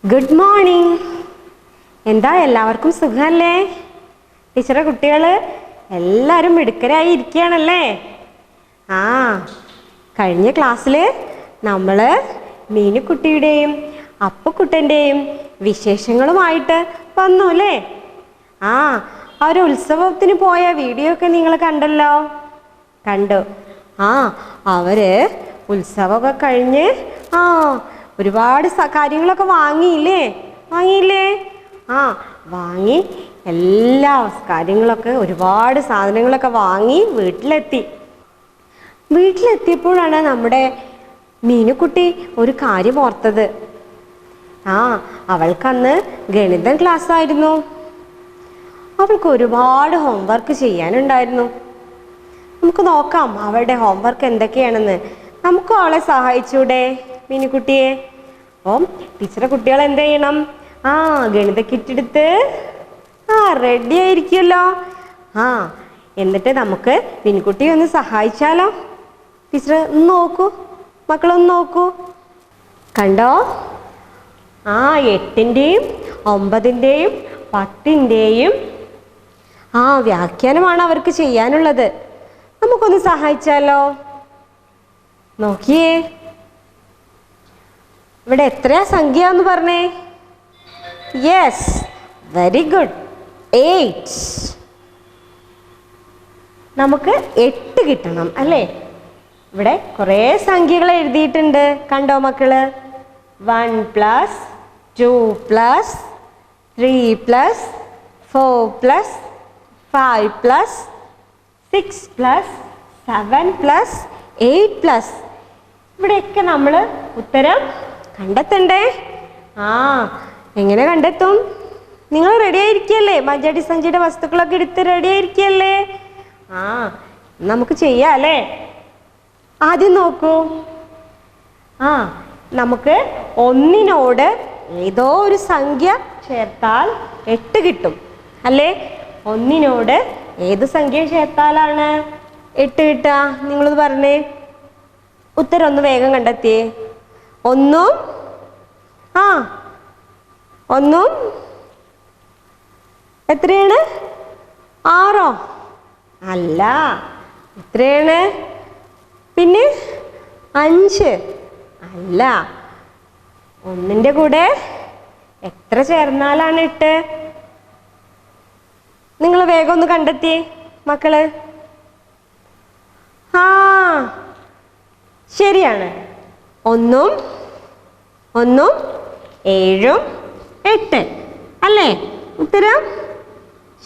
Good morning. എന്താ എല്ലാവർക്കും സുഖമല്ലേ? ടീച്ചറെ കുട്ടികൾ എല്ലാവരും മിടുക്കരായി ഇരിക്കുകയാണല്ലേ? ആ, കഴിഞ്ഞ ക്ലാസ്സിൽ നമ്മൾ മീനുക്കുട്ടിയുടെയും അപ്പുക്കുട്ടൻ്റെയും വിശേഷങ്ങളുമായിട്ട് വന്നു അല്ലേ? ആ, ഒരു ഉത്സവത്തിന് പോയ വീഡിയോ ഒക്കെ നിങ്ങൾ കണ്ടല്ലോ. കണ്ടു. ആ, അവർ ഉത്സവമൊക്കെ കഴിഞ്ഞ് ഒരുപാട് കാര്യങ്ങളൊക്കെ വാങ്ങിയില്ലേ? ആ, വാങ്ങി എല്ലാ കാര്യങ്ങളൊക്കെ ഒരുപാട് സാധനങ്ങളൊക്കെ വാങ്ങി വീട്ടിലെത്തിയപ്പോഴാണ് നമ്മുടെ മീനുക്കുട്ടി ഒരു കാര്യം ഓർത്തത്. അവൾക്കന്ന് ഗണിതം ക്ലാസ് ആയിരുന്നു. അവൾക്ക് ഒരുപാട് ഹോംവർക്ക് ചെയ്യാനുണ്ടായിരുന്നു. നമുക്ക് നോക്കാം അവളുടെ ഹോംവർക്ക് എന്തൊക്കെയാണെന്ന്. നമുക്ക് അവളെ സഹായിച്ചൂടെ മീനുക്കുട്ടിയെ? അപ്പം ടീച്ചറെ കുട്ടികൾ എന്ത് ചെയ്യണം? ഗണിത കിറ്റെടുത്ത് റെഡി ആയിരിക്കുമല്ലോ. എന്നിട്ട് നമുക്ക് മീനുക്കുട്ടിയെ ഒന്ന് സഹായിച്ചാലോ? ടീച്ചർ ഒന്ന് നോക്കൂ, മക്കളൊന്ന് നോക്കൂ. കണ്ടോ? 8-ൻ്റെയും 9-ൻ്റെയും 10-ൻ്റെയും വ്യാഖ്യാനമാണ് അവർക്ക് ചെയ്യാനുള്ളത്. നമുക്കൊന്ന് സഹായിച്ചാലോ? നോക്കിയേ, ഇവിടെ എത്രയാ സംഖ്യ എന്ന് പറഞ്ഞേ? Yes, very good, 8. നമുക്ക് 8 കിട്ടണം അല്ലേ? ഇവിടെ കുറേ സംഖ്യകൾ എഴുതിയിട്ടുണ്ട്. കണ്ടോ മക്കള്? 1 + 2 + 3 + 4 + 5 + 6 + 7 + 8 + ഇവിടെയൊക്കെ നമ്മൾ ഉത്തരം കണ്ടെത്തണ്ടേ? എങ്ങനെ കണ്ടെത്തും? നിങ്ങൾ റെഡി ആയിരിക്കല്ലേ? മഞ്ചാടി സഞ്ചിയുടെ വസ്തുക്കളൊക്കെ എടുത്ത് റെഡി ആയിരിക്കല്ലേ? നമുക്ക് ചെയ്യാം അല്ലേ? ആദ്യം നോക്കൂ. നമുക്ക് 1-നോട് ഏതോ ഒരു സംഖ്യ ചേർത്താൽ 8 കിട്ടും അല്ലേ? 1-നോട് ഏത് സംഖ്യ ചേർത്താലാണ് 8 കിട്ടുക? നിങ്ങളത് പറഞ്ഞേ. ഉത്തരം ഒന്ന് വേഗം കണ്ടെത്തിയേ. 1 എത്രയാണ്? 6 അല്ല. എത്രയാണ്? പിന്നെ 5 അല്ല. 1-ൻ്റെ കൂടെ എത്ര ചേർന്നാലാണ് 8? നിങ്ങൾ വേഗം ഒന്ന് കണ്ടെത്തിയേ മക്കള്. ശരിയാണ്. 1 1 7 8 അല്ലേ? ഉത്തരം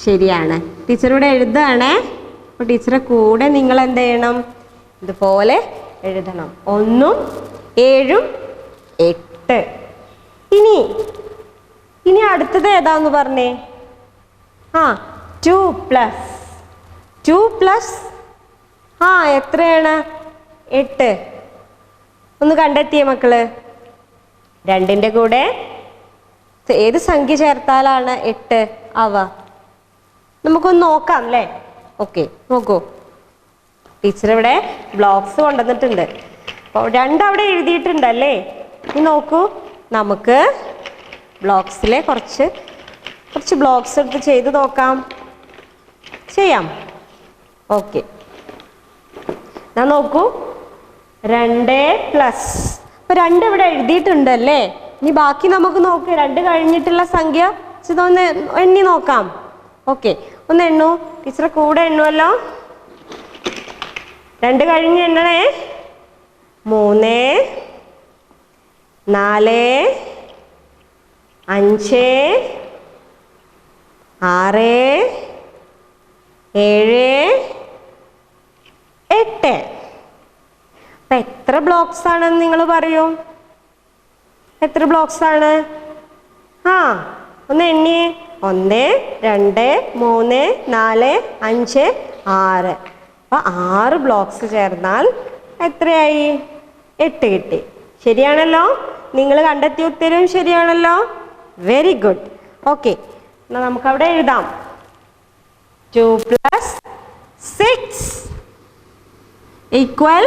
ശരിയാണ്. ടീച്ചറൂടെ എഴുതുകയാണേ. അപ്പോൾ ടീച്ചറെ കൂടെ നിങ്ങൾ എന്ത് ചെയ്യണം? ഇതുപോലെ എഴുതണം. 1 7 8. ഇനി അടുത്തത് ഏതാന്ന് പറഞ്ഞേ? 2 + എത്രയാണ്? 8. ഒന്ന് കണ്ടെത്തിയേ മക്കള്. 2-ൻ്റെ കൂടെ ഏത് സംഖ്യ ചേർത്താലാണ് 8 ആവുക? നമുക്കൊന്ന് നോക്കാം അല്ലേ? ഓക്കെ, നോക്കൂ. ടീച്ചർ ഇവിടെ ബ്ലോക്സ് കൊണ്ടുവന്നിട്ടുണ്ട്. അപ്പോൾ 2 അവിടെ എഴുതിയിട്ടുണ്ടല്ലേ? ഇനി നോക്കൂ, നമുക്ക് ബ്ലോക്സിലെ കുറച്ച് ബ്ലോക്സ് എടുത്ത് ചെയ്ത് നോക്കാം. ചെയ്യാം. ഓക്കെ, നോക്കൂ. 2 അപ്പോൾ 2 ഇവിടെ എഴുതിയിട്ടുണ്ടല്ലേ? ഇനി ബാക്കി നമുക്ക് നോക്ക്. 2 കഴിഞ്ഞിട്ടുള്ള സംഖ്യ ഇതൊന്ന് എണ്ണി നോക്കാം. ഓക്കെ, ഒന്ന് എണ്ണൂ. ടീച്ചറെ കൂടെ എണ്ണുമല്ലോ. 2 കഴിഞ്ഞ് എണ്ണണേ. 3 4 5 6 7 8. അപ്പം എത്ര ബ്ലോക്സ് ആണെന്ന് നിങ്ങൾ പറയൂ? എത്ര ബ്ലോക്സ് ആണ്? ഒന്ന് എണ്ണിയേ. 1 2 3 4 5 6. അപ്പം 6 ബ്ലോക്സ് ചേർന്നാൽ എത്രയായി? 8 കിട്ടി. ശരിയാണല്ലോ? നിങ്ങൾ കണ്ടെത്തിയ ഉത്തരവും ശരിയാണല്ലോ. Very good. ഓക്കെ, എന്നാൽ നമുക്കവിടെ എഴുതാം. 2 + 6 equal,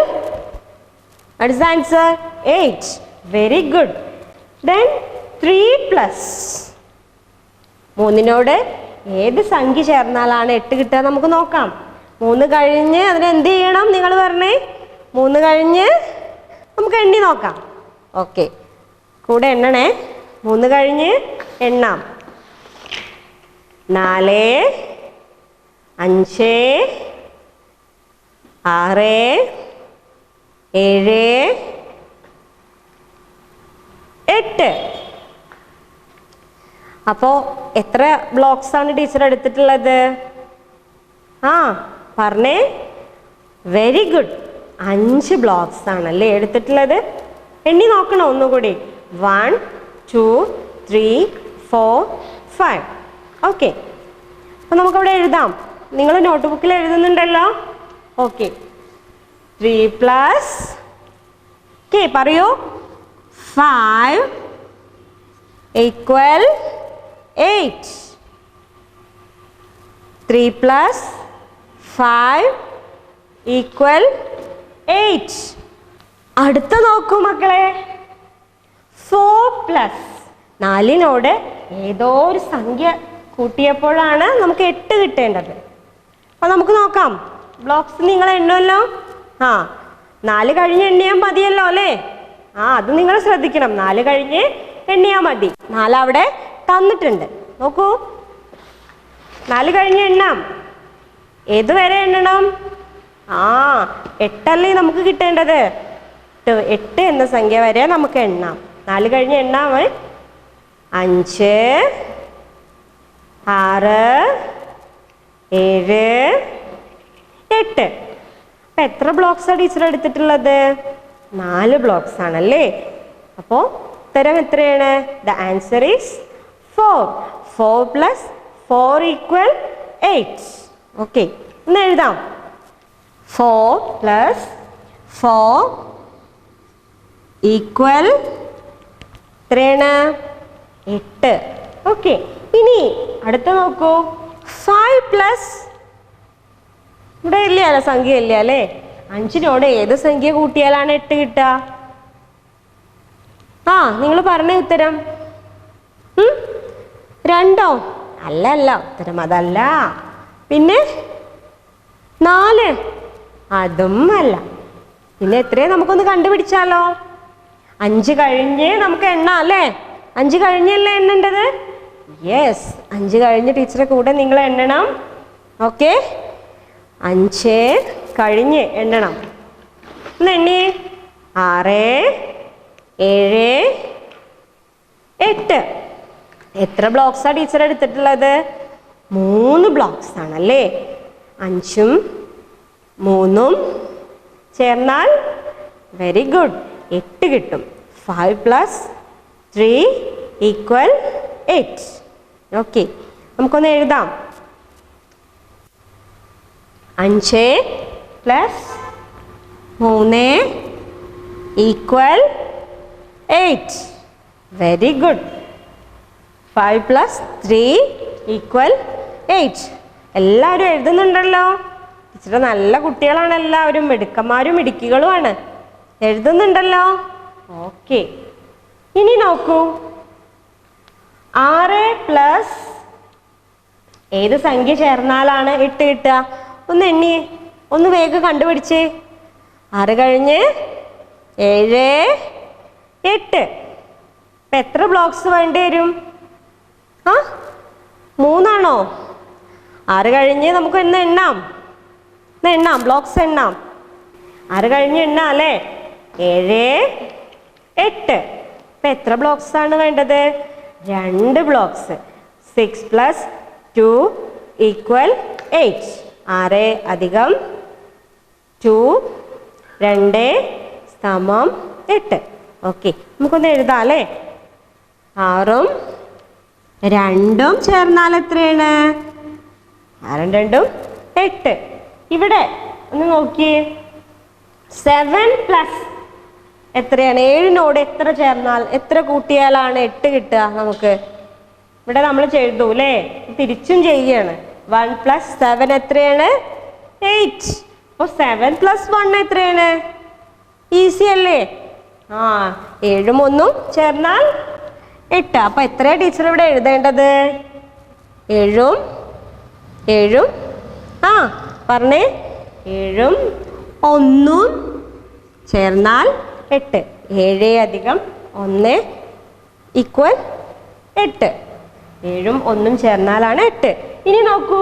what is the answer? 8. Very good. Then 3 plus 3നോട് ഏത് സംഖ്യ ചേർന്നാലാണ് 8 കിട്ടുക നമുക്ക് നോക്കാം. 3 കഴിഞ്ഞ് അതിന് എന്ത് ചെയ്യണം നിങ്ങൾ പറഞ്ഞേ? 3 കഴിഞ്ഞ് നമുക്ക് എണ്ണി നോക്കാം. ഓക്കെ, കൂടെ എണ്ണണേ. 3 കഴിഞ്ഞ് എണ്ണാം. 4 5 6 7 8. അപ്പോ എത്ര ബ്ലോക്സ് ആണ് ടീച്ചർ എടുത്തിട്ടുള്ളത്? ആ പറഞ്ഞേ. Very good. 5 ബ്ലോക്സ് ആണല്ലേ എടുത്തിട്ടുള്ളത്. എണ്ണി നോക്കണം ഒന്നുകൂടി. 1 2 3 4 5. ഓക്കെ, അപ്പൊ നമുക്കവിടെ എഴുതാം. നിങ്ങൾ നോട്ട് ബുക്കിൽ എഴുതുന്നുണ്ടല്ലോ. ഓക്കെ, 3 പ്ലസ് പറയൂ 5 ഈക്വൽ 8. 3 plus 5 equal 8. അടുത്ത നോക്കൂ മക്കളെ. 4 പ്ലസ് 4നോട് ഏതോ ഒരു സംഖ്യ കൂട്ടിയപ്പോഴാണ് നമുക്ക് 8 കിട്ടേണ്ടത്. അപ്പൊ നമുക്ക് നോക്കാം. ബ്ലോക്സ് നിങ്ങൾ എണ്ണുമല്ലോ. 4 കഴിഞ്ഞ് എണ്ണിയാൽ മതിയല്ലോ അല്ലേ? അത് നിങ്ങൾ ശ്രദ്ധിക്കണം. 4 കഴിഞ്ഞ് എണ്ണിയാൽ മതി. 4 അവിടെ തന്നിട്ടുണ്ട്. നോക്കൂ, 4 കഴിഞ്ഞ് എണ്ണാം. ഏത് വരെ എണ്ണണം? 8 അല്ലേ നമുക്ക് കിട്ടേണ്ടത്. 8 എന്ന സംഖ്യ വരെ നമുക്ക് എണ്ണാം. 4 കഴിഞ്ഞ് എണ്ണാം. 5 6 7 8. അപ്പൊ എത്ര ബ്ലോക്സാണ് ടീച്ചർ എടുത്തിട്ടുള്ളത്? 4 ബ്ലോക്സ് ആണല്ലേ. അപ്പോ ഉത്തരം എത്രയാണ്? The answer is 4. 4 plus 4 equal 8. Okay, ഒന്ന് എഴുതാം. 4 പ്ലസ് 4 ഈക്വൽ എത്രയാണ്? 8. ഓക്കെ, ഇനി അടുത്ത നോക്കൂ. 5 പ്ലസ് ഇവിടെ ഇല്ല സംഖ്യ ഇല്ല അല്ലേ? 5നോട് ഏത് സംഖ്യ കൂട്ടിയാലാണ് 8 കിട്ടുക? നിങ്ങൾ പറഞ്ഞ ഉത്തരം 2. അല്ല, ഉത്തരം അതല്ല. പിന്നെ 4. അതും അല്ല. പിന്നെ എത്രയും നമുക്കൊന്ന് കണ്ടുപിടിച്ചാലോ. 5 കഴിഞ്ഞ് നമുക്ക് എണ്ണാം അല്ലേ? 5 കഴിഞ്ഞല്ലേ എണ്ണേണ്ടത്? യെസ്, 5 കഴിഞ്ഞ് ടീച്ചറെ കൂടെ നിങ്ങൾ എണ്ണണം. ഓക്കെ, 5 കഴിഞ്ഞ് എണ്ണണം. ഒന്ന് എണ്ണി. 6 7 8. എത്ര ബ്ലോക്സാണ് ടീച്ചർ എടുത്തിട്ടുള്ളത്? 3 ബ്ലോക്സ് ആണല്ലേ. 5ഉം 3ഉം ചേർന്നാൽ വെരി ഗുഡ് 8 കിട്ടും. 5 പ്ലസ് 3 ഈക്വൽ 8. ഓക്കെ, നമുക്കൊന്ന് എഴുതാം. 5 plus 3 equal 8. Very good. 5 plus 3 equal 8. എല്ലാവരും എഴുതുന്നുണ്ടല്ലോ. ടീച്ചറെ നല്ല കുട്ടികളാണ് എല്ലാവരും. മിടുക്കന്മാരും മിടുക്കികളുമാണ്. എഴുതുന്നുണ്ടല്ലോ. ഓക്കെ, ഇനി നോക്കൂ. 6 പ്ലസ് ഏത് സംഖ്യ ചേർന്നാലാണ് 8 കിട്ടുക? ഒന്ന് എണ്ണി, ഒന്ന് വേഗം കണ്ടുപിടിച്ചേ. 6 കഴിഞ്ഞ് 7 8. ഇപ്പം എത്ര ബ്ലോക്സ് വേണ്ടി വരും? 3 ആണോ? 6 കഴിഞ്ഞ് നമുക്ക് എന്ന് എണ്ണാം. ബ്ലോക്സ് എണ്ണാം. 6 കഴിഞ്ഞ് എണ്ണാം അല്ലേ? 7 8. ഇപ്പം എത്ര ബ്ലോക്സ് ആണ് വേണ്ടത്? 2 ബ്ലോക്സ്. 6 plus 2 equal 8. 6 അധികം 2 2 സമം 8. ഓക്കെ, നമുക്കൊന്ന് എഴുതാം അല്ലേ? 6ഉം 2ഉം ചേർന്നാൽ എത്രയാണ്? 6ഉം 2ഉം 8. ഇവിടെ ഒന്ന് നോക്കിയേ. 7 പ്ലസ് എത്രയാണ്? 7നോട് എത്ര ചേർന്നാൽ എത്ര കൂട്ടിയാലാണ് 8 കിട്ടുക നമുക്ക്? ഇവിടെ നമ്മൾ ചെയ്തു അല്ലേ? തിരിച്ചും ചെയ്യുകയാണ്. 1 പ്ലസ് 7 എത്രയാണ്? 8. അപ്പോൾ 7 പ്ലസ് 1 എത്രയാണ്? ഈസി അല്ലേ? 7ഉം 1ഉം ചേർന്നാൽ 8. അപ്പൊ എത്രയാ ടീച്ചർ ഇവിടെ എഴുതേണ്ടത്? 7ഉം 7ഉം പറഞ്ഞേ 7ഉം 1ഉം ചേർന്നാൽ 8. 7 അധികം 1 ഈക്വൽ 8. 7ഉം 1ഉം ചേർന്നാലാണ് 8. ഇനി നോക്കൂ,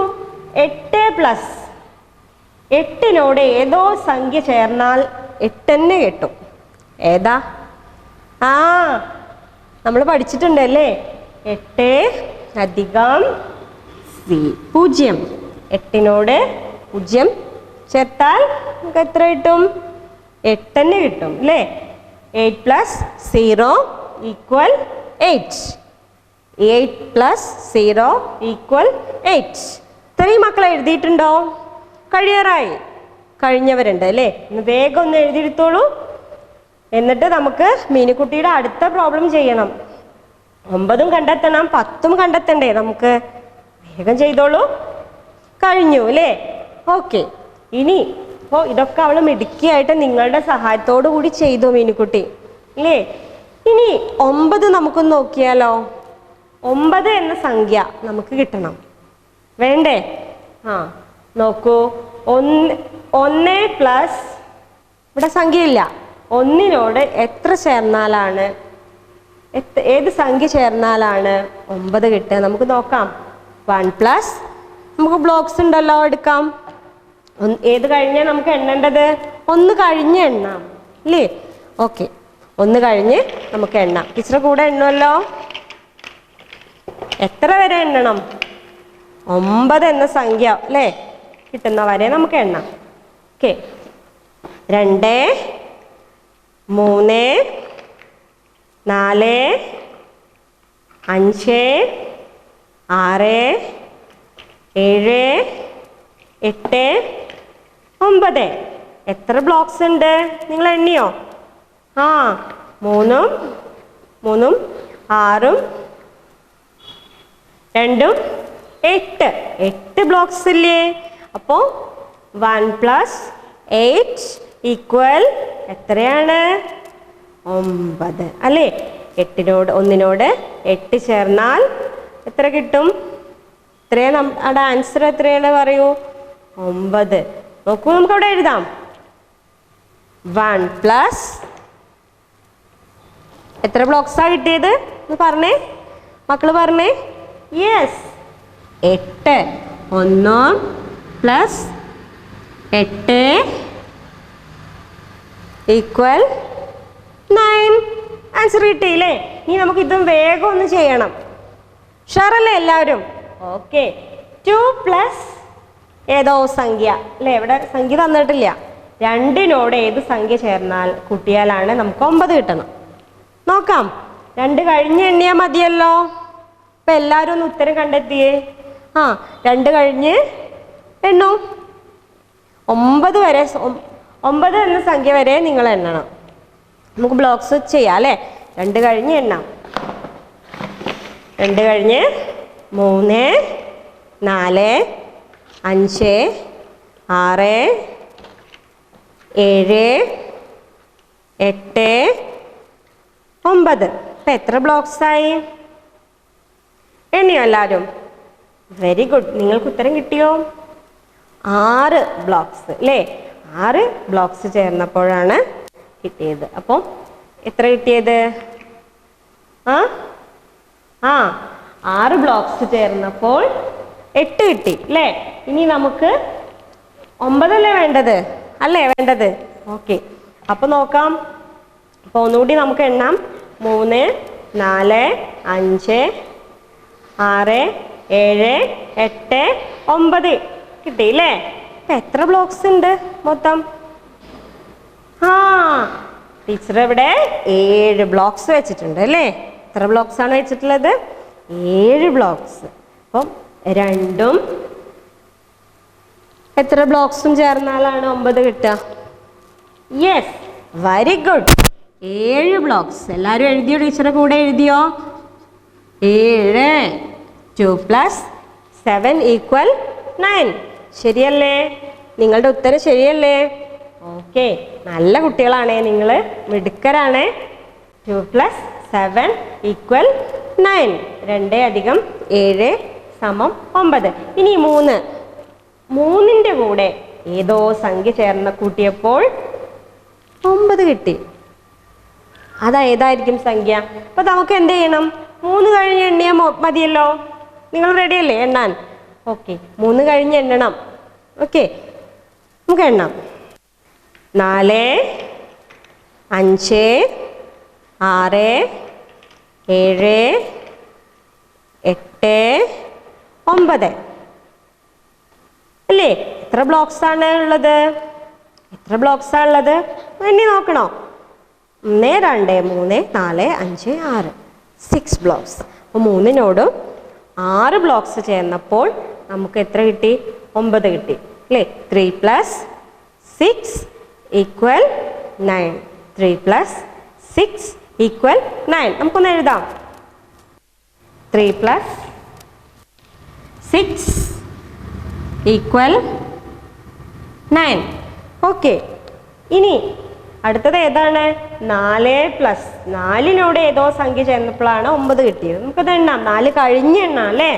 8 പ്ലസ് 8നോട് ഏതോ സംഖ്യ ചേർന്നാൽ 8 തന്നെ കിട്ടും. ഏതാ? നമ്മൾ പഠിച്ചിട്ടുണ്ടല്ലേ, 8 അധികം 0. 8നോട് 0 ചേർത്താൽ നമുക്ക് എത്ര കിട്ടും? 8 തന്നെ കിട്ടും അല്ലേ? 8 പ്ലസ് 0 ഈക്വൽ 8. 8 plus 0 equal 8. ഇത്രയും മക്കൾ എഴുതിയിട്ടുണ്ടോ? കഴിയാറായി. കഴിഞ്ഞവരുണ്ട് അല്ലേ? ഒന്ന് വേഗം ഒന്ന് എഴുതിയെടുത്തോളൂ. എന്നിട്ട് നമുക്ക് മീനുക്കുട്ടിയുടെ അടുത്ത പ്രോബ്ലം ചെയ്യണം. 9ഉം കണ്ടെത്തണം, 10ഉം കണ്ടെത്തണ്ടേ നമുക്ക്? വേഗം ചെയ്തോളൂ. കഴിഞ്ഞു അല്ലേ? ഓക്കെ. ഇനി അപ്പോൾ ഇതൊക്കെ അവൾ മിടുക്കിയായിട്ട് നിങ്ങളുടെ സഹായത്തോടു കൂടി ചെയ്തു മീനുക്കുട്ടി അല്ലേ? ഇനി 9 നമുക്കൊന്ന് നോക്കിയാലോ? 9 എന്ന സംഖ്യ നമുക്ക് കിട്ടണം, വേണ്ടേ? നോക്കൂ, 1 പ്ലസ് ഇവിടെ സംഖ്യയില്ല, 1നോട് എത്ര ചേർന്നാലാണ്, ഏത് സംഖ്യ ചേർന്നാലാണ് 9 കിട്ടുക? നമുക്ക് നോക്കാം. 1 പ്ലസ് നമുക്ക് ബ്ലോക്സ് ഉണ്ടല്ലോ, എടുക്കാം. ഏത് കഴിഞ്ഞാൽ നമുക്ക് എണ്ണേണ്ടത്? 1 കഴിഞ്ഞ് എണ്ണാം അല്ലേ? ഓക്കെ, 1 കഴിഞ്ഞ് നമുക്ക് എണ്ണാം. ടീച്ചറെ കൂടെ എണ്ണുമല്ലോ. എത്ര വരെ എണ്ണണം? 9 എന്ന സംഖ്യ അല്ലേ കിട്ടുന്ന വരെ നമുക്ക് എണ്ണാം. ഓക്കെ, 2 3 4 5 6 7 8 9. എത്ര ബ്ലോക്സ് ഉണ്ട്? നിങ്ങൾ എണ്ണിയോ? 3ഉം 3ഉം 6ഉം 2ഉം 8. 8 ബ്ലോക്സ് ഇല്ലേ? അപ്പോൾ 1 പ്ലസ് 8 ഈക്വൽ എത്രയാണ്? 9 അല്ലേ? 1നോട് 8 ചേർന്നാൽ എത്ര കിട്ടും? എത്രയാണ് അവിടെ ആൻസർ? എത്രയാണ് പറയൂ? 9. നോക്കൂ, നമുക്ക് അവിടെ എഴുതാം. 1 പ്ലസ് എത്ര ബ്ലോക്സാ കിട്ടിയത് എന്ന് പറഞ്ഞേ മക്കള്, പറഞ്ഞേ. യെസ്, 8. 1 plus 8 equal 9. ആൻസർ കിട്ടിയില്ലേ? ഇനി നമുക്ക് ഇതും വേഗം ഒന്ന് ചെയ്യണം. ഷുവറല്ലേ എല്ലാവരും? ഓക്കെ. 2 പ്ലസ് ഏതോ സംഖ്യ അല്ലേ? ഇവിടെ സംഖ്യ തന്നിട്ടില്ല. 2നോട് ഏത് സംഖ്യ ചേർന്നാൽ കൂട്ടിയാലാണ് നമുക്ക് 9 കിട്ടണം. നോക്കാം. 2 കഴിഞ്ഞ് എണ്ണിയാൽ മതിയല്ലോ. ഇപ്പം എല്ലാവരും ഒന്ന് ഉത്തരം കണ്ടെത്തിയേ. 2 കഴിഞ്ഞ് എണ്ണു. 9 വരെ, 9 എന്ന സംഖ്യ വരെ നിങ്ങൾ എണ്ണണം. നമുക്ക് ബ്ലോക്സ് ചെയ്യാം അല്ലേ? 2 കഴിഞ്ഞ് എണ്ണാം. 2 കഴിഞ്ഞ് 3 4 5 6 7 8 9. ഇപ്പം എത്ര ബ്ലോക്സായി? എണ്ണിയോ എല്ലാവരും? Very good. നിങ്ങൾക്ക് ഉത്തരം കിട്ടിയോ? 6 ബ്ലോക്സ് അല്ലേ? 6 ബ്ലോക്സ് ചേർന്നപ്പോഴാണ് കിട്ടിയത്. അപ്പോൾ എത്ര കിട്ടിയത്? 6 ബ്ലോക്സ് ചേർന്നപ്പോൾ 8 കിട്ടി അല്ലേ? ഇനി നമുക്ക് 9 അല്ലേ വേണ്ടത്? അല്ലേ വേണ്ടത്? ഓക്കെ, അപ്പോൾ നോക്കാം. അപ്പോൾ ഒന്നുകൂടി നമുക്ക് എണ്ണാം. 3 4 5 6 7 8 9 കിട്ടി അല്ലേ? ഇപ്പം എത്ര ബ്ലോക്സ് ഉണ്ട് മൊത്തം? ടീച്ചർ ഇവിടെ 7 ബ്ലോക്സ് വെച്ചിട്ടുണ്ട് അല്ലേ? എത്ര ബ്ലോക്സ് ആണ് വെച്ചിട്ടുള്ളത്? 7 ബ്ലോക്സ്. അപ്പം 2ഉം എത്ര ബ്ലോക്സും ചേർന്നാലാണ് 9 കിട്ടുക? Yes, very good. 7 ബ്ലോക്സ്. എല്ലാവരും എഴുതിയോ? ടീച്ചറുടെ കൂടെ എഴുതിയോ? 7. 2 പ്ലസ് 7 ഈക്വൽ 9. ശരിയല്ലേ? നിങ്ങളുടെ ഉത്തരം ശരിയല്ലേ? ഓക്കെ, നല്ല കുട്ടികളാണേ, നിങ്ങൾ മിടുക്കരാണേ. 2 പ്ലസ് 7 ഈക്വൽ 9. 2 അധികം 7 സമം 9. ഇനി 3. 3ൻ്റെ കൂടെ ഏതോ സംഖ്യ ചേർന്ന് കൂട്ടിയപ്പോൾ 9 കിട്ടി. ഏതായിരിക്കും സംഖ്യ? അപ്പോൾ നമുക്ക് എന്ത് ചെയ്യണം? 3 കഴിഞ്ഞ് എണ്ണിയാൽ മതിയല്ലോ. നിങ്ങൾ റെഡിയല്ലേ എണ്ണാൻ? ഓക്കെ, 3 കഴിഞ്ഞ് എണ്ണണം. ഓക്കെ, നമുക്ക് എണ്ണാം. 4 5 6 7 8 9 അല്ലേ? എത്ര ബ്ലോക്സ് ആണ് ഉള്ളത്? എണ്ണി നോക്കണോ? 1 2 3 4 5 6 6 ബ്ലോക്സ്. അപ്പോൾ 3നോടും 6 ബ്ലോക്സ് ചേർന്നപ്പോൾ നമുക്ക് എത്ര കിട്ടി? 9 കിട്ടി അല്ലേ? 3 + 6 ഈക്വൽ 9. 3 + 6 ഈക്വൽ 9. നമുക്കൊന്ന് എഴുതാം. 3 + 6 ഈക്വൽ 9. ഓക്കെ, ഇനി അടുത്തത് ഏതാണ്? 4 + 4നോട് ഏതോ സംഖ്യ ചേർന്നപ്പോഴാണ് 9 കിട്ടിയത്. നമുക്കത് എണ്ണാം. 4 കഴിഞ്ഞ് എണ്ണാം അല്ലേ?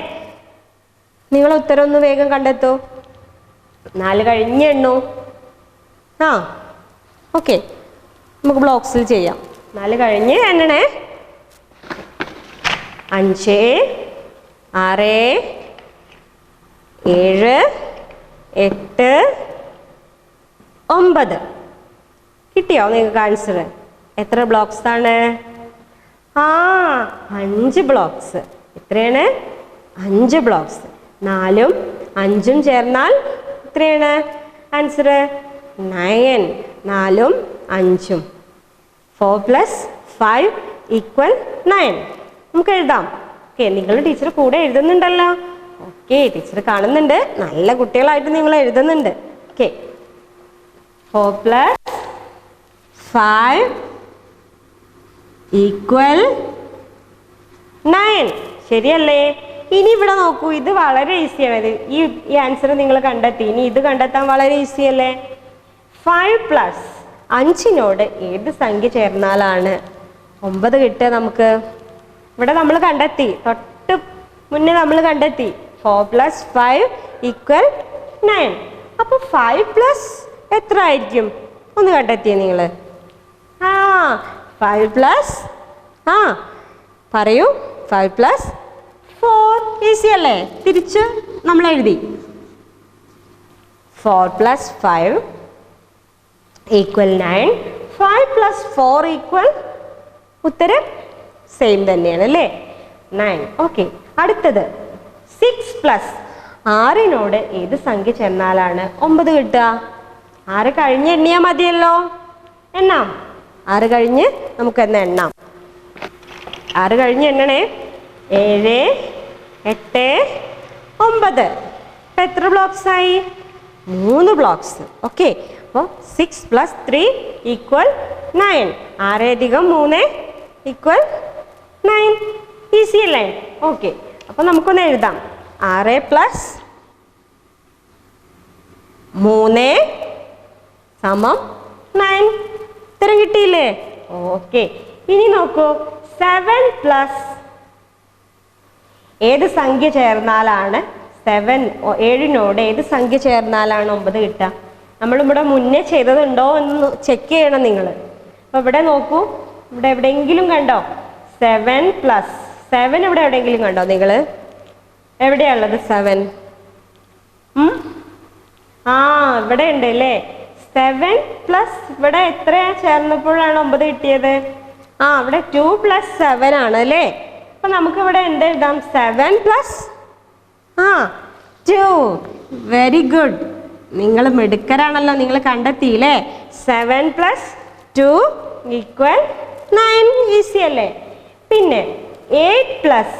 നിങ്ങൾ ഉത്തരം ഒന്ന് വേഗം കണ്ടെത്തൂ. 4 കഴിഞ്ഞ് എണ്ണു. ഓക്കെ, നമുക്ക് ബ്ലോക്സിൽ ചെയ്യാം. 4 കഴിഞ്ഞ് എണ്ണണേ. 5 6 7 8 9 കിട്ടിയോ നിങ്ങൾക്ക് ആൻസർ? എത്ര ബ്ലോക്സ് ആണ്? 5 ബ്ലോക്സ്. എത്രയാണ്? 5 ബ്ലോക്സ്. 4ഉം 5ഉം ചേർന്നാൽ എത്രയാണ് ആൻസർ? 9. 4ഉം 5ഉം 4 + 5 ഈക്വൽ 9. നമുക്ക് എഴുതാം. ഓക്കെ, നിങ്ങൾ ടീച്ചർ കൂടെ എഴുതുന്നുണ്ടല്ലോ. ഓക്കെ, ടീച്ചർ കാണുന്നുണ്ട്. നല്ല കുട്ടികളായിട്ട് നിങ്ങൾ എഴുതുന്നുണ്ട്. Okay, 4 + 5 equal 9. ശരിയല്ലേ? ഇനി ഇവിടെ നോക്കൂ, ഇത് വളരെ ഈസിയാണ്. ഈ ആൻസർ നിങ്ങൾ കണ്ടെത്തി. ഇനി ഇത് കണ്ടെത്താൻ വളരെ ഈസി അല്ലേ? 5 + 5നോട് ഏത് സംഖ്യ ചേർന്നാലാണ് 9 കിട്ടുക? നമുക്ക് ഇവിടെ നമ്മൾ കണ്ടെത്തി. തൊട്ട് മുന്നേ നമ്മൾ കണ്ടെത്തി 4 + 5 ഈക്വൽ 9. അപ്പോൾ 5 + എത്ര ആയിരിക്കും? ഒന്ന് കണ്ടെത്തിയേ നിങ്ങൾ? 5 + പറയൂ. 5 + 4 ഈസി അല്ലേ? തിരിച്ച് നമ്മൾ എഴുതി. 4 + 5 ഈക്വൽ 9. 5 + 4 ഈക്വൽ ഉത്തരം സെയിം തന്നെയാണ് അല്ലേ? 9. ഓക്കെ, അടുത്തത് 6 + 6നോട് ഏത് സംഖ്യ ചേർന്നാലാണ് 9 കിട്ടുക? 6 കഴിഞ്ഞ് എണ്ണിയാൽ മതിയല്ലോ. എണ്ണാം. 6 കഴിഞ്ഞ് നമുക്ക് എണ്ണാം. 6 കഴിഞ്ഞ് എണ്ണണേ. 7 8 9. ഇപ്പം എത്ര ബ്ലോക്സ് ആയി? 3 ബ്ലോക്സ്. ഓക്കെ, അപ്പോൾ 6 + 3 ഈക്വൽ 9. 6 + 3 ഈക്വൽ 9. ഈസി അല്ലേ? ഓക്കെ, അപ്പോൾ നമുക്കൊന്ന് എഴുതാം. 6 + 3 സമം 9. ഉത്തരം കിട്ടിയില്ലേ? ഓക്കെ, ഇനി നോക്കൂ. 7 + ഏത് സംഖ്യ ചേർന്നാലാണ് 7നോട് ഏത് സംഖ്യ ചേർന്നാലാണ് 9 കിട്ടുക? നമ്മളിവിടെ മുന്നേ ചെയ്തതുണ്ടോ എന്ന് ചെക്ക് ചെയ്യണം നിങ്ങൾ. അപ്പോൾ ഇവിടെ നോക്കൂ. ഇവിടെ എവിടെയെങ്കിലും കണ്ടോ 7 + 7? ഇവിടെ എവിടെയെങ്കിലും കണ്ടോ നിങ്ങൾ? എവിടെയാണുള്ളത് 7? ഇവിടെ ഉണ്ട് അല്ലേ? 7 + ഇവിടെ എത്രയാ ചേർന്നപ്പോഴാണ് 9 കിട്ടിയത്? ഇവിടെ 2 + 7 ആണ് അല്ലേ? അപ്പൊ നമുക്ക് ഇവിടെ എന്ത് എഴുതാം? 7 + 2. Very good. നിങ്ങൾ മിടുക്കരാണല്ലോ. നിങ്ങൾ കണ്ടെത്തിയില്ലേ? 7 + 2 ഈക്വൽ 9. ഈസി അല്ലേ? പിന്നെ 8 +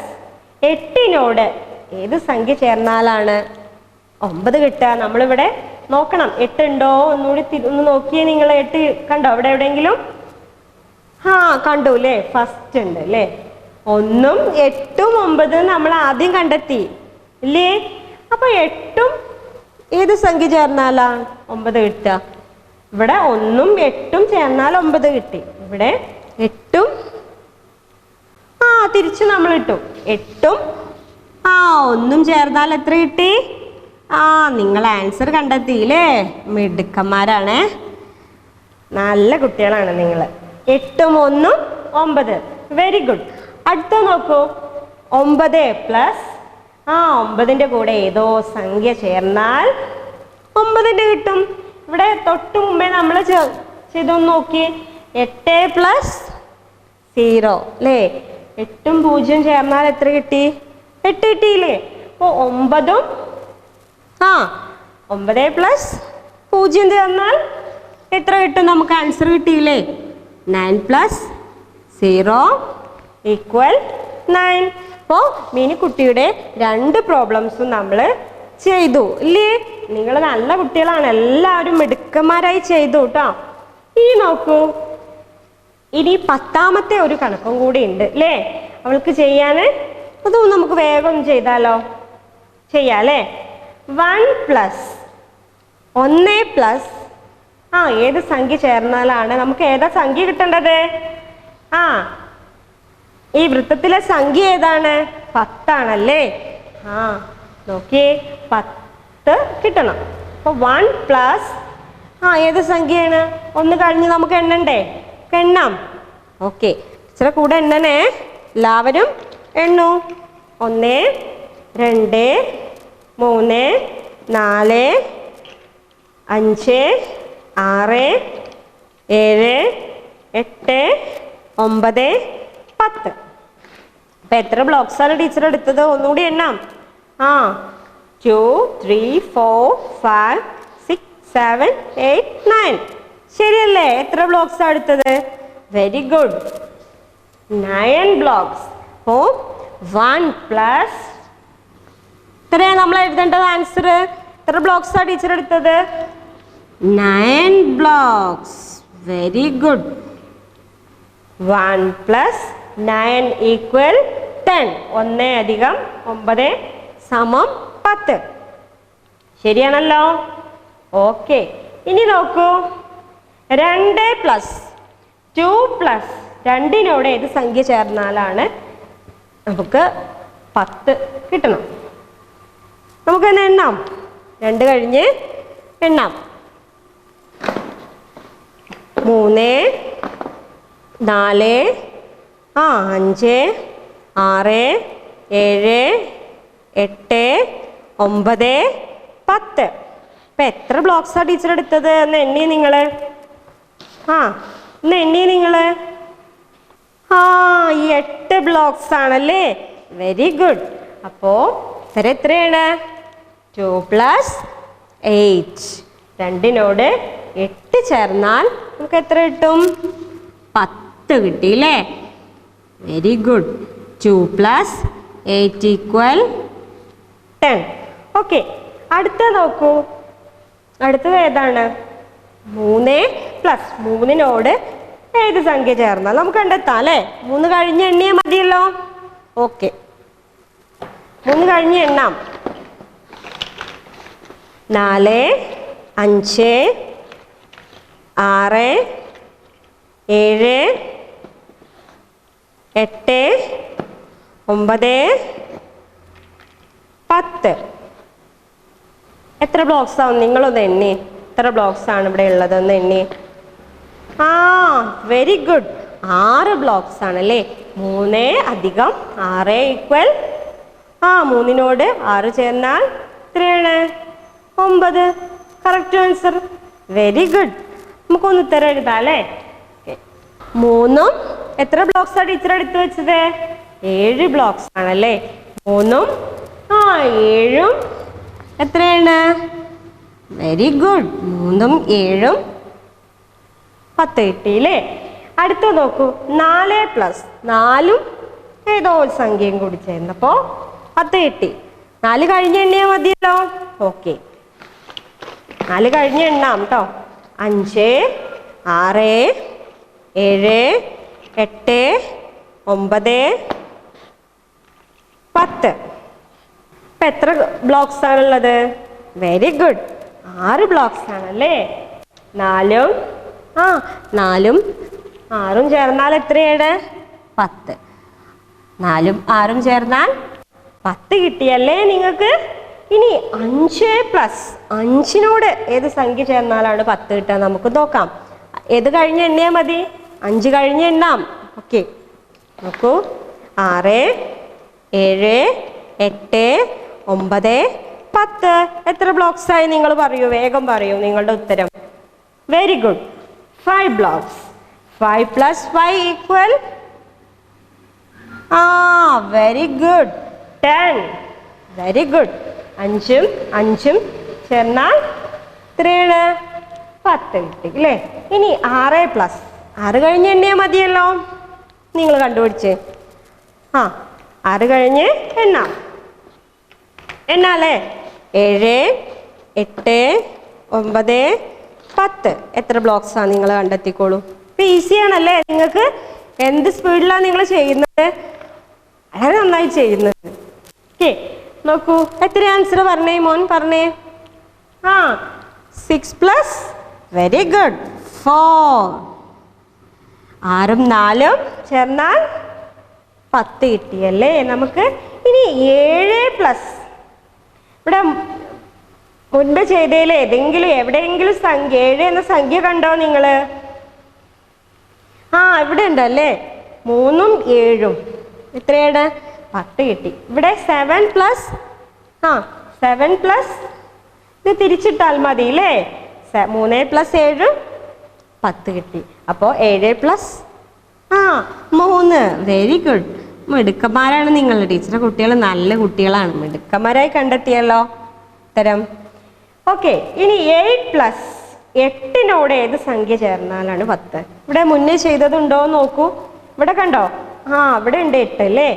8നോട് ഏത് സംഖ്യ ചേർന്നാലാണ് 9 കിട്ടുക? നമ്മളിവിടെ നോക്കണം. 8 ഉണ്ടോ? ഒന്നുകൂടി ഒന്ന് നോക്കിയേ നിങ്ങൾ. 8 കണ്ടോ അവിടെ എവിടെയെങ്കിലും? കണ്ടു അല്ലേ? ഫസ്റ്റ് ഉണ്ട് അല്ലേ? 1ഉം 8ഉം 9 നമ്മൾ ആദ്യം കണ്ടെത്തി ഇല്ലേ? അപ്പൊ 8ഉം ഏത് സംഖ്യ ചേർന്നാലാണ് 9 കിട്ടുക? ഇവിടെ 1ഉം 8ഉം ചേർന്നാൽ 9 കിട്ടി. ഇവിടെ 8ഉം തിരിച്ച് നമ്മൾ ഇട്ടു. 8ഉം 1ഉം ചേർന്നാൽ എത്ര കിട്ടി? നിങ്ങൾ ആൻസർ കണ്ടെത്തിയില്ലേ? മിടുക്കന്മാരാണ്, നല്ല കുട്ടികളാണ് നിങ്ങൾ. 8ഉം 1ഉം 9. Very good. അടുത്ത നോക്കൂ. 9 പ്ലസ് 9ന്റെ കൂടെ ഏതോ സംഖ്യ ചേർന്നാൽ 9ന്റെ കിട്ടും. ഇവിടെ തൊട്ട് മുമ്പേ നമ്മൾ ചെയ്തൊന്ന് നോക്കി. 8 പ്ലസ് 0 അല്ലേ? 8ഉം 0 ചേർന്നാൽ എത്ര കിട്ടി? 8 കിട്ടിയില്ലേ? അപ്പോൾ 9ഉം 9 പ്ലസ് 0 ചേർന്നാൽ എത്ര കിട്ടും? നമുക്ക് ആൻസർ കിട്ടിയില്ലേ? 9 പ്ലസ് 0 ഈക്വൽ 9. അപ്പോൾ മിനിക്കുട്ടിയുടെ 2 പ്രോബ്ലംസും നമ്മൾ ചെയ്തു ഇല്ലേ? നിങ്ങൾ നല്ല കുട്ടികളാണ്, എല്ലാവരും മിടുക്കന്മാരായി ചെയ്തു കേട്ടോ. ഇനി നോക്കൂ, ഇനി 10ാമത്തെ ഒരു കണക്കും കൂടി ഉണ്ട് അല്ലേ അവൾക്ക് ചെയ്യാൻ. അതും നമുക്ക് വേഗം ചെയ്താലോ? ചെയ്യാം അല്ലേ? 1 പ്ലസ് 1 പ്ലസ് ഏത് സംഖ്യ ചേർന്നാലാണ് നമുക്ക് ഏതാ സംഖ്യ കിട്ടേണ്ടത്? ഈ വൃത്തത്തിലെ സംഖ്യ ഏതാണ്? 10 ആണല്ലേ? നോക്കിയേ, 10 കിട്ടണം. അപ്പോൾ 1 പ്ലസ് ഏത് സംഖ്യയാണ്? 1 കഴിഞ്ഞ് നമുക്ക് എണ്ണണ്ടേ? എണ്ണാം. ഓക്കെ, ഇച്ചിരി കൂടെ എണ്ണണേ. എല്ലാവരും എണ്ണു. 1 2 3 4 5 6 7 8 9 10. അപ്പൊ എത്ര ബ്ലോക്സ് ആണ് ടീച്ചർ എടുത്തത്? ഒന്നുകൂടി എണ്ണാം. 2 3 4 5 6 7 8 9. ശരിയല്ലേ? എത്ര ബ്ലോക്സ് ആണ് എടുത്തത്? Very good, 9 blocks. അപ്പോ 1 പ്ലസ് എത്രയാണ് നമ്മൾ എഴുതേണ്ടത് ആൻസർ? എത്ര ബ്ലോക്സ് ആണ് ടീച്ചർ എടുത്തത്? 9 blocks. Very good. 1 plus 9 equal 10. 1 അധികം 9 സമം 10. ശരിയാണല്ലോ? ഓക്കെ, ഇനി നോക്കൂ. 2 പ്ലസ് 2 പ്ലസ് 2നോട് ഏത് സംഖ്യ ചേർന്നാലാണ് നമുക്ക് 10 കിട്ടണം? നമുക്ക് തന്നെ എണ്ണാം. 2 കഴിഞ്ഞ് എണ്ണാം. 3 4 5 6 7 8 9 10. ഇപ്പൊ എത്ര ബ്ലോക്സാ ടീച്ചർ എടുത്തത് എന്ന് എണ്ണി നിങ്ങള്? ഒന്ന് എണ്ണി നിങ്ങള്. ഈ 8 ബ്ലോക്സ് ആണല്ലേ? Very good. അപ്പോ എത്രയാണ്? 2 പ്ലസ് 8. 2നോട് 8 ചേർന്നാൽ നമുക്ക് എത്ര കിട്ടും? 10 കിട്ടിയില്ലേ? Very good. 2 plus 8 equal 10. Okay, അടുത്ത നോക്കൂ. അടുത്തത് ഏതാണ്? 3 പ്ലസ് 3നോട് ഏത് സംഖ്യ ചേർന്നാൽ നമുക്ക് കണ്ടെത്താം അല്ലേ? 3 കഴിഞ്ഞ് എണ്ണിയാൽ മതിയല്ലോ. ഓക്കെ, 3 കഴിഞ്ഞ് എണ്ണാം. 4 5 6 7 8 9 10. എത്ര ബ്ലോക്സ് ആവും? നിങ്ങളൊന്ന് എണ്ണി. എത്ര ബ്ലോക്സ് ആണ് ഇവിടെ ഉള്ളതെന്ന് എണ്ണി. Very good. 6 ബ്ലോക്സ് ആണല്ലേ? 3 അധികം 6 ഈക്വൽ 3നോട് 6 ചേർന്നാൽ എത്രയാണ്? 9. Correct answer. Very good. നമുക്കൊന്ന് ഉത്തരം എഴുതാം അല്ലേ? 3ഉം എത്ര ബ്ലോക്സ് ആണ് ടീച്ചർ എടുത്തു വെച്ചത്? 7 ബ്ലോക്സ് ആണല്ലേ? 3ഉം 7ഉം എത്രയാണ്? Very good. 3ഉം 7ഉം 10 കിട്ടിയില്ലേ? അടുത്ത നോക്കൂ. 4 പ്ലസ് 4ഉം ഏതോ ഒരു സംഖ്യയും കൂടി ചേർന്നപ്പോ 10 കിട്ടി. 4 കഴിഞ്ഞ് എണ്ണിയാൽ മതിയല്ലോ. ഓക്കെ, 4 കഴിഞ്ഞ് എണ്ണാം കേട്ടോ. 5 6 7 8 9 10. ഇപ്പൊ എത്ര ബ്ലോക്സ് ആണുള്ളത്? വെരി ഗുഡ്, 6 ബ്ലോക്സ് ആണല്ലേ? 4ഉം 4ഉം 6ഉം ചേർന്നാൽ എത്രയാണ്? 10. 4ഉം 6ഉം ചേർന്നാൽ 10 കിട്ടിയല്ലേ നിങ്ങൾക്ക്? ഇനി 5 പ്ലസ് 5നോട് ഏത് സംഖ്യ ചേർന്നാലാണ് 10 കിട്ടുക നമുക്ക് നോക്കാം. ഏത് കഴിഞ്ഞ് എണ്ണിയാൽ മതി? 5 കഴിഞ്ഞ് എണ്ണാം. ഓക്കെ, നോക്കൂ. 6, 7, 8, 9, 10. എത്ര ബ്ലോക്സ് ആയി നിങ്ങൾ പറയൂ, വേഗം പറയൂ നിങ്ങളുടെ ഉത്തരം. Very good, 5 blocks. 5 plus 5 equal? Very good, 10. Very good. 5ഉം 5ഉം ചേർന്നാൽ എത്രയാണ്? 10 കിട്ടി അല്ലേ? ഇനി 6 പ്ലസ് 6 കഴിഞ്ഞ് എണ്ണിയാൽ മതിയല്ലോ. നിങ്ങൾ കണ്ടുപിടിച്ചേ. 6 കഴിഞ്ഞ് എണ്ണാല്ലേ? 7, 8, 9, 10. എത്ര ബ്ലോക്സാണ് നിങ്ങൾ കണ്ടെത്തിക്കോളൂ. ഇപ്പം ഈസിയാണല്ലേ? നിങ്ങൾക്ക് എന്ത് സ്പീഡിലാണ് നിങ്ങൾ ചെയ്യുന്നത്? വളരെ നന്നായി ചെയ്യുന്നത്. ഓക്കെ, നോക്കൂ. എത്ര ആൻസർ പറഞ്ഞേ മോൻ? പറഞ്ഞേ. 6 പ്ലസ്, വെരി ഗുഡ്, 4. 6ഉം 4ഉം ചേർന്നാൽ 10 കിട്ടിയല്ലേ നമുക്ക്? ഇനി 7 പ്ലസ്, ഇവിടെ മുൻപ് ചെയ്തതിൽ എവിടെയെങ്കിലും സംഖ്യ 7 എന്ന സംഖ്യ കണ്ടോ നിങ്ങൾ? ഇവിടെ ഉണ്ടല്ലേ. 3ഉം 7ഉം എത്രയാണ്? 10 കിട്ടി. ഇവിടെ 7 പ്ലസ് 7 പ്ലസ് ഇത് തിരിച്ചിട്ടാൽ മതി അല്ലേ? 3 പ്ലസ് 7 10 കിട്ടി. അപ്പോൾ 7 പ്ലസ് 3. Very good. മിടുക്കന്മാരാണ് നിങ്ങൾ. ടീച്ചറെ കുട്ടികൾ നല്ല കുട്ടികളാണ്. മിടുക്കന്മാരായി കണ്ടെത്തിയല്ലോ ഉത്തരം. ഓക്കെ, ഇനി 8 പ്ലസ് 8നോട് ഏത് സംഖ്യ ചേർന്നാലാണ് 10? ഇവിടെ മുന്നേ ചെയ്തതുണ്ടോ നോക്കൂ. ഇവിടെ കണ്ടോ? ഇവിടെ ഉണ്ട് 8 അല്ലേ?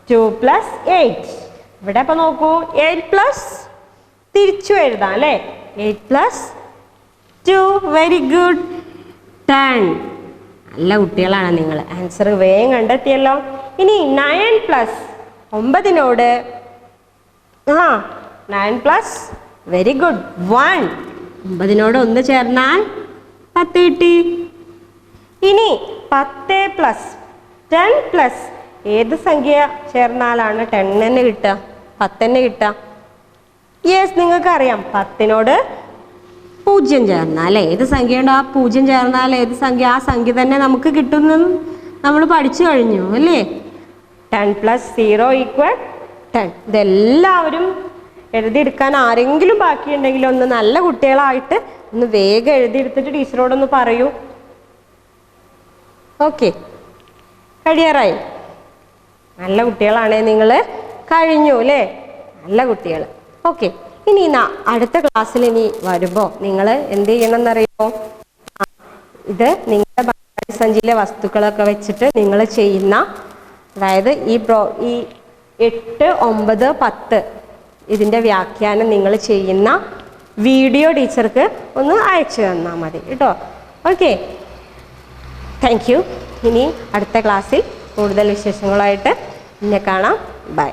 2 പ്ലസ് 8. ഇവിടെ അപ്പൊ നോക്കൂ, 8 പ്ലസ് തിരിച്ചു എഴുതാം അല്ലേ? 8 പ്ലസ് 2. Very good, 10. നല്ല കുട്ടികളാണ് നിങ്ങൾ. ആൻസർ വേഗം കണ്ടെത്തിയല്ലോ. ഇനി 9 പ്ലസ് 9നോട് 9 പ്ലസ്, വെരി ഗുഡ്, 1. 9നോട് 1 ചേർന്നാൽ 10 കിട്ടി. ഇനി 10 പ്ലസ് 10 പ്ലസ് ഏത് സംഖ്യ ചേർന്നാലാണ് 10 തന്നെ കിട്ടുക, 10 തന്നെ കിട്ടുക? യെസ്, നിങ്ങൾക്ക് അറിയാം. 10നോട് 0 ചേർന്നാൽ ഏത് സംഖ്യ ഉണ്ടോ 0 ചേർന്നാൽ ഏത് സംഖ്യ, ആ സംഖ്യ തന്നെ നമുക്ക് കിട്ടുന്നു. നമ്മൾ പഠിച്ചു കഴിഞ്ഞു അല്ലേ? 10 പ്ലസ് 0 ഈക്വൽ 10. ഇതെല്ലാവരും എഴുതിയെടുക്കാൻ ആരെങ്കിലും ബാക്കിയുണ്ടെങ്കിൽ ഒന്ന് നല്ല കുട്ടികളായിട്ട് ഒന്ന് വേഗം എഴുതിയെടുത്തിട്ട് ടീച്ചറോടൊന്ന് പറയൂ. ഓക്കെ, കഴിയാറായി. നല്ല കുട്ടികളാണേ നിങ്ങൾ. കഴിഞ്ഞു അല്ലേ? നല്ല കുട്ടികൾ. ഓക്കെ, ഇനി അടുത്ത ക്ലാസ്സിൽ ഇനി വരുമ്പോൾ നിങ്ങൾ എന്ത് ചെയ്യണം എന്നറിയുമോ? ഇത് നിങ്ങളുടെ സഞ്ചിയിലെ വസ്തുക്കളൊക്കെ വെച്ചിട്ട് നിങ്ങൾ ചെയ്യുന്ന, അതായത് ഈ 8, 9, 10 ഇതിൻ്റെ വ്യാഖ്യാനം നിങ്ങൾ ചെയ്യുന്ന വീഡിയോ ടീച്ചർക്ക് ഒന്ന് അയച്ചു തന്നാൽ മതി കേട്ടോ. Okay, thank you. ഇനി അടുത്ത ക്ലാസ്സിൽ കൂടുതൽ വിശേഷങ്ങളായിട്ട് എന്നെ കാണാം. ബൈ.